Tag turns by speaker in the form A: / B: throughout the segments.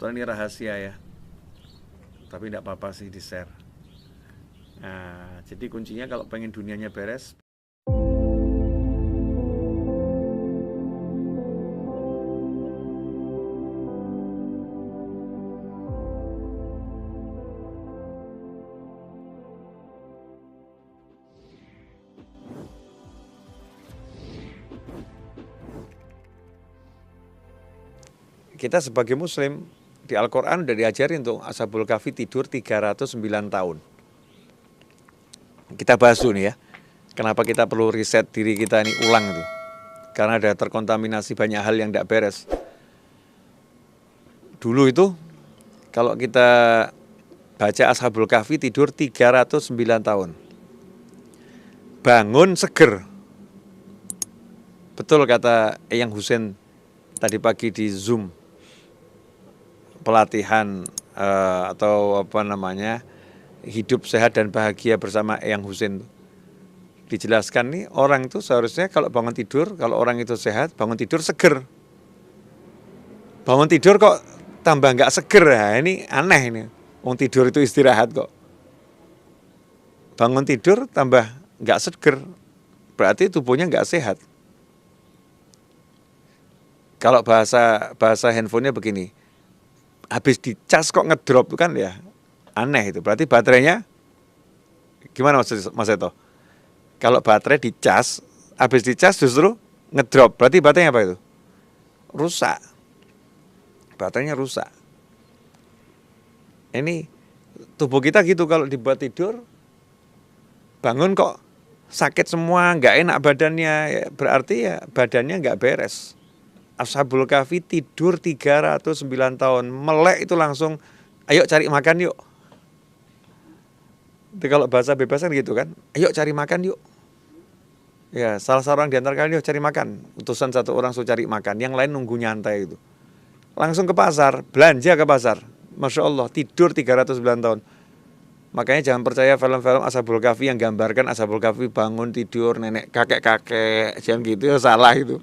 A: Kebetulan ini rahasia ya, tapi tidak apa-apa sih di-share. Nah, jadi kuncinya kalau pengen dunianya beres, kita sebagai muslim di Al-Quran udah diajari untuk Ashabul Kahfi tidur 309 tahun. Kita bahas dulu nih ya, kenapa kita perlu riset diri kita ini ulang itu. Karena ada terkontaminasi banyak hal yang tidak beres. Dulu itu kalau kita baca Ashabul Kahfi tidur 309 tahun. Bangun seger. Betul kata Eyang Hussein tadi pagi di Zoom. Pelatihan atau apa namanya, hidup sehat dan bahagia bersama Eyang Hussein. Dijelaskan nih, orang itu seharusnya kalau bangun tidur, kalau orang itu sehat, bangun tidur seger. Bangun tidur kok tambah nggak seger, ya ini aneh ini. Wong tidur itu istirahat kok. Bangun tidur tambah nggak seger, berarti tubuhnya nggak sehat. Kalau bahasa handphonenya begini, habis dicas kok ngedrop kan ya, aneh itu. Berarti baterainya gimana Mas Eto? Kalau baterai dicas, habis dicas justru ngedrop, berarti baterainya apa itu? Rusak. Baterainya rusak. Ini tubuh kita gitu, kalau dibuat tidur, bangun kok sakit semua, nggak enak badannya, ya, berarti ya badannya nggak beres. Ashabul Kahfi tidur 309 tahun, melek itu langsung, ayo cari makan yuk. Jadi kalau bahasa bebas kan gitu kan, ayo cari makan yuk. Ya, salah seorang di antara kalian cari makan. Utusan satu orang suruh cari makan, yang lain nunggu nyantai itu. Langsung ke pasar, belanja ke pasar. Masya Allah, tidur 309 tahun. Makanya jangan percaya film-film Ashabul Kahfi yang gambarkan Ashabul Kahfi bangun tidur nenek kakek-kakek, jangan gitu ya, salah itu.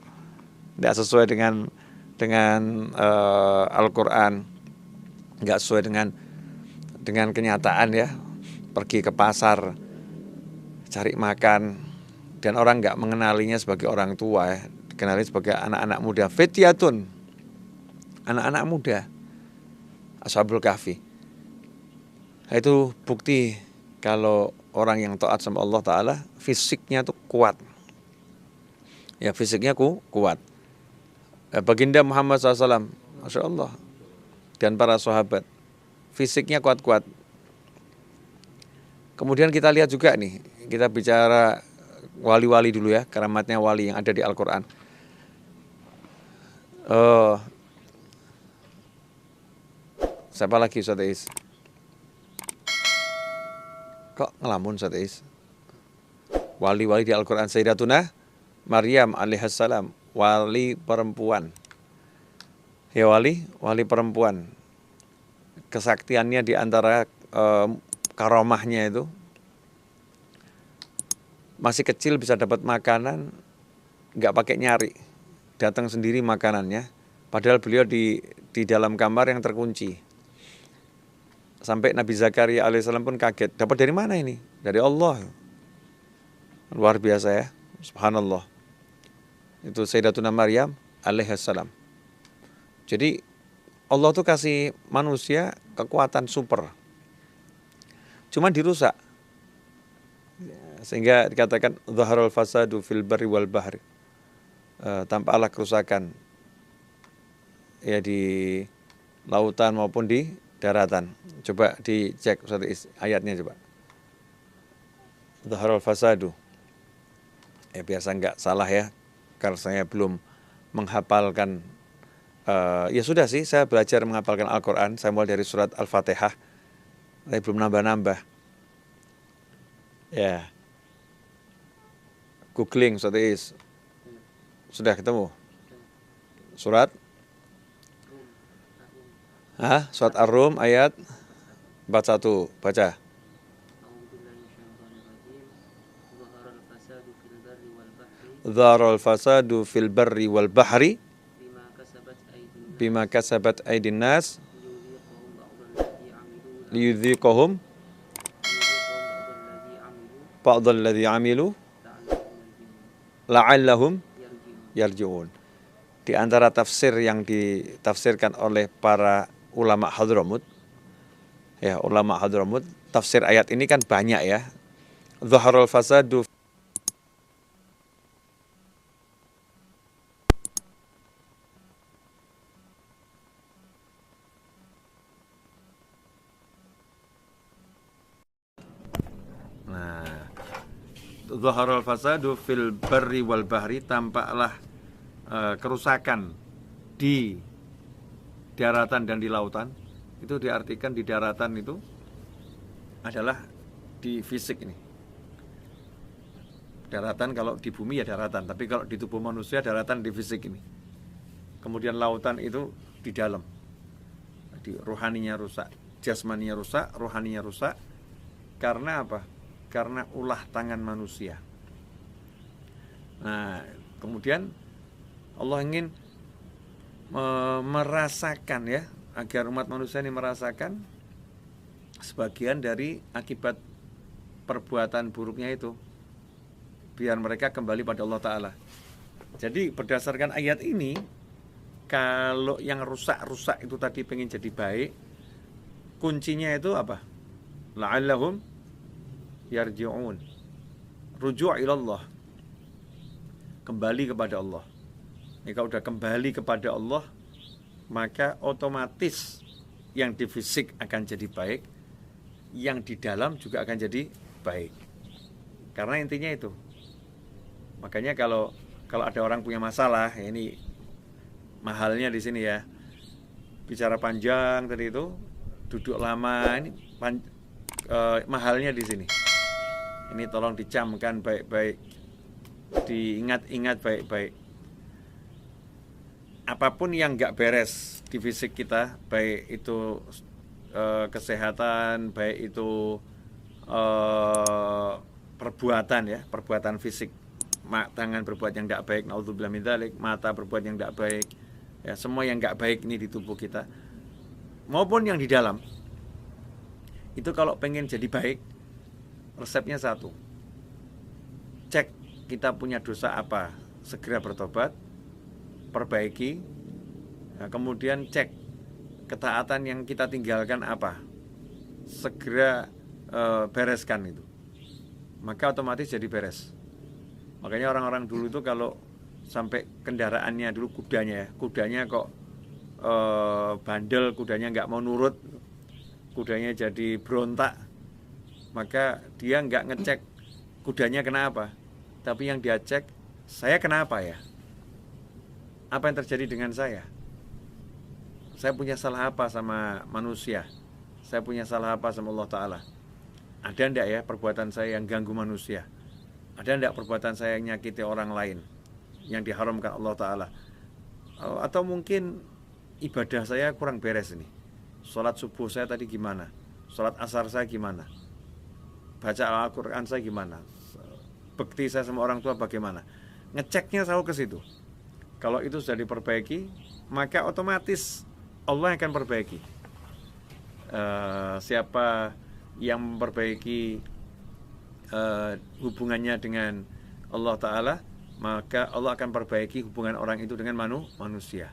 A: Tidak sesuai dengan Al-Quran, nggak sesuai dengan kenyataan ya. Pergi ke pasar, cari makan. Dan orang nggak mengenalinya sebagai orang tua ya, dikenali sebagai anak-anak muda, fityatun, anak-anak muda, Ashabul Kahfi. Nah, itu bukti kalau orang yang taat sama Allah Ta'ala, fisiknya tuh kuat. Ya, fisiknya kuat. Baginda Muhammad SAW, Masya Allah, dan para sahabat, fisiknya kuat-kuat. Kemudian kita lihat juga nih, kita bicara wali-wali dulu ya, keramatnya wali yang ada di Al-Quran. Siapa lagi Ustaz Is? Kok ngelamun Ustaz Is? Wali-wali di Al-Quran, Sayyidatuna Maryam alaihissalam, wali perempuan. Ya, wali perempuan. Kesaktiannya di antara karomahnya itu, masih kecil bisa dapat makanan, nggak pakai nyari, datang sendiri makanannya. Padahal beliau di dalam kamar yang terkunci. Sampai Nabi Zakaria alaihissalam pun kaget, dapat dari mana ini? Dari Allah. Luar biasa ya, subhanallah. Itu Sayyidatuna Maryam alaihissalam. Jadi Allah tuh kasih manusia kekuatan super, cuman dirusak. Sehingga dikatakan zaharul fasadu fil barri wal bahri, tampaklah kerusakan ya di lautan maupun di daratan. Coba dicek ayatnya coba. Zaharul fasadu. Ya biasa nggak salah ya, karena saya belum menghafalkan. Ya sudah sih, saya belajar menghafalkan Al-Quran. Saya mulai dari surat Al-Fatihah, tapi belum nambah-nambah. Ya. Googling sudah ketemu surat surat Ar-Rum ayat 41, baca. Dharal fasadu fil barri wal bahri bima kasabat aydin nas liyudhiqahum ba'dal ladzi amilu la'allahum yarji'un. Di antara tafsir yang ditafsirkan oleh para ulama Hadramut, ya ulama Hadramut, tafsir ayat ini kan banyak ya. Zaharul fasadu. Nah, zaharul fasadu fil barri wal bahri, tampaklah kerusakan di daratan dan di lautan. Itu diartikan di daratan itu adalah di fisik ini. Daratan kalau di bumi ya daratan, tapi kalau di tubuh manusia daratan di fisik ini. Kemudian lautan itu di dalam. Jadi rohaninya rusak, jasmaninya rusak, rohaninya rusak. Karena apa? Karena ulah tangan manusia. Nah, kemudian Allah ingin merasakan ya, agar umat manusia ini merasakan sebagian dari akibat perbuatan buruknya itu, biar mereka kembali pada Allah Ta'ala. Jadi berdasarkan ayat ini, kalau yang rusak-rusak itu tadi pengen jadi baik, kuncinya itu apa? La'allahum yarji'un, ruju' ilallah, kembali kepada Allah. Jika udah kembali kepada Allah, maka otomatis yang di fisik akan jadi baik, yang di dalam juga akan jadi baik. Karena intinya itu. Makanya kalau ada orang punya masalah, ya ini mahalnya di sini ya. Bicara panjang tadi itu, duduk lama, ini mahalnya di sini. Ini tolong dicamkan baik-baik, diingat-ingat baik-baik. Apapun yang nggak beres di fisik kita, baik itu kesehatan, baik itu perbuatan ya, perbuatan fisik, tangan berbuat yang tidak baik, naudzubillah min dzalik, mata berbuat yang tidak baik, ya semua yang nggak baik ini di tubuh kita, maupun yang di dalam. Itu kalau pengen jadi baik, resepnya satu, cek kita punya dosa apa, segera bertobat, perbaiki, nah, kemudian cek ketaatan yang kita tinggalkan apa, segera bereskan itu, maka otomatis jadi beres. Makanya orang-orang dulu itu kalau sampai kendaraannya dulu kudanya kok bandel, kudanya nggak mau nurut, kudanya jadi berontak, maka dia nggak ngecek kudanya kenapa, tapi yang dia cek, saya kenapa ya? Apa yang terjadi dengan saya? Saya punya salah apa sama manusia? Saya punya salah apa sama Allah Ta'ala? Ada enggak ya perbuatan saya yang ganggu manusia? Ada enggak perbuatan saya yang nyakiti orang lain, yang diharamkan Allah Ta'ala? Atau mungkin ibadah saya kurang beres ini. Sholat subuh saya tadi gimana? Sholat asar saya gimana? Baca Al-Quran saya gimana? Bekti saya sama orang tua bagaimana? Ngeceknya selalu ke situ. Kalau itu sudah diperbaiki, maka otomatis Allah akan perbaiki. Siapa yang memperbaiki hubungannya dengan Allah Ta'ala, maka Allah akan perbaiki hubungan orang itu dengan manusia.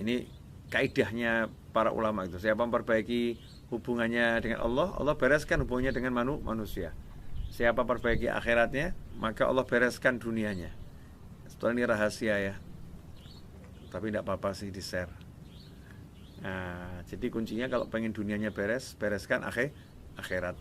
A: Ini kaidahnya para ulama itu. Siapa memperbaiki hubungannya dengan Allah, Allah bereskan hubungannya dengan manusia. Siapa perbaiki akhiratnya, maka Allah bereskan dunianya. Setelah ini rahasia ya, tapi tidak apa-apa sih di share. Nah, jadi kuncinya kalau pengen dunianya beres, bereskan akhirat.